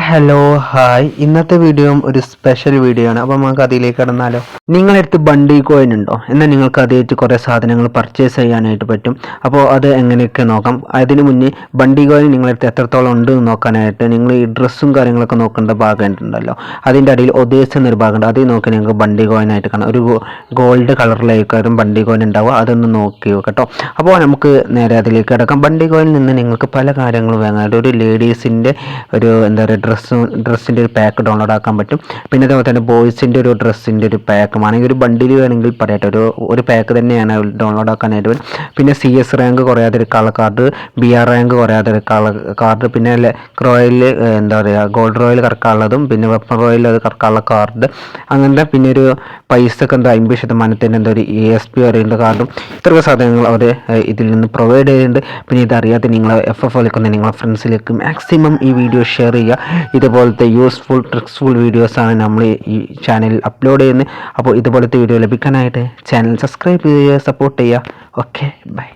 Hello hi, ഇന്നത്തെ video ഒരു special video ആണ്. അപ്പോൾ നമുക്ക് അതിലേക്ക് കടന്നാലോ. നിങ്ങളടുത്ത് ബണ്ടി കോയിൻ ഉണ്ടോ? എന്നാൽ നിങ്ങൾക്ക് അതിലേക്ക് കുറേ സാധനങ്ങൾ പർച്ചേസ് ചെയ്യാനായിട്ട് പറ്റും. അപ്പോൾ അത് എങ്ങനെയൊക്കെ നോക്കാം. അതിന് മുന്നേ ബണ്ടി കോയിൻ നിങ്ങളടുത്ത് എത്രത്തോളം ഉണ്ട് എന്ന് നോക്കാനായിട്ട് നിങ്ങൾ ഈ ഡ്രസ്സും കാര്യങ്ങളൊക്കെ നോക്കേണ്ട ഭാഗമുണ്ടല്ലോ, അതിൻ്റെ അടിയിൽ ഒതേസ് എന്നൊരു ഭാഗമുണ്ട്. അതിൽ നോക്കി നിങ്ങൾക്ക് ബണ്ടി കോയിൻ ആയിട്ട് കാണാം. ഒരു ഗോൾഡ് കളറിലേക്കാരും ബണ്ടി കോയിൻ ഉണ്ടാവുക. അതൊന്ന് നോക്കി കേട്ടോ. അപ്പോൾ നമുക്ക് നേരെ അതിലേക്ക് കിടക്കാം. ബണ്ടി കോയിനിൽ നിന്ന് നിങ്ങൾക്ക് പല കാര്യങ്ങളും വാങ്ങാനായിട്ട് ഒരു ലേഡീസിൻ്റെ ഒരു എന്താ പറയുക ഡ്രസ്സിൻ്റെ ഒരു പാക്ക് ഡൗൺലോഡ് ആക്കാൻ പറ്റും. പിന്നെ അതേപോലെ തന്നെ ബോയ്സിൻ്റെ ഒരു ഡ്രസ്സിൻ്റെ ഒരു പാക്ക് വേണമെങ്കിൽ ഒരു ബണ്ടിൽ വേണമെങ്കിൽ പറയട്ടെ, ഒരു പാക്ക് തന്നെയാണ് ഡൗൺലോഡ് ആക്കാനായിട്ട് വരും. പിന്നെ CS റാങ്ക് കുറയാതെ ഒരു കളർ കാർഡ്, BR റാങ്ക് കുറയാതെ ഒരു കളർ കാർഡ്, പിന്നെ റോയൽ എന്താ പറയുക ഗോൾഡ് റോയൽ കറക്കാനുള്ളതും പിന്നെ വെപ്പൺ റോയൽ അത് കറക്കാനുള്ള കാർഡ്, അങ്ങനത്തെ പിന്നെ ഒരു പൈസക്ക് എന്താ 50% എന്താ ഒരു ESP വരെയുള്ള കാർഡും ഇത്രയൊക്കെ സാധനങ്ങൾ അവർ ഇതിൽ നിന്ന് പ്രൊവൈഡ് ചെയ്യുന്നുണ്ട്. പിന്നെ ഇതറിയാതെ നിങ്ങൾ FF കളിക്കുന്ന നിങ്ങളെ ഫ്രണ്ട്സിലേക്ക് മാക്സിമം ഈ വീഡിയോ ഷെയർ ചെയ്യുക. ഇതുപോലത്തെ യൂസ്ഫുൾ ട്രിക്സ്ഫുൾ വീഡിയോസാണ് നമ്മൾ ഈ ചാനലിൽ അപ്ലോഡ് ചെയ്യുന്നത്. അപ്പോൾ ഇതുപോലത്തെ വീഡിയോ ലഭിക്കാനായിട്ട് ചാനൽ സബ്സ്ക്രൈബ് ചെയ്യുക, സപ്പോർട്ട് ചെയ്യുക. Okay, by.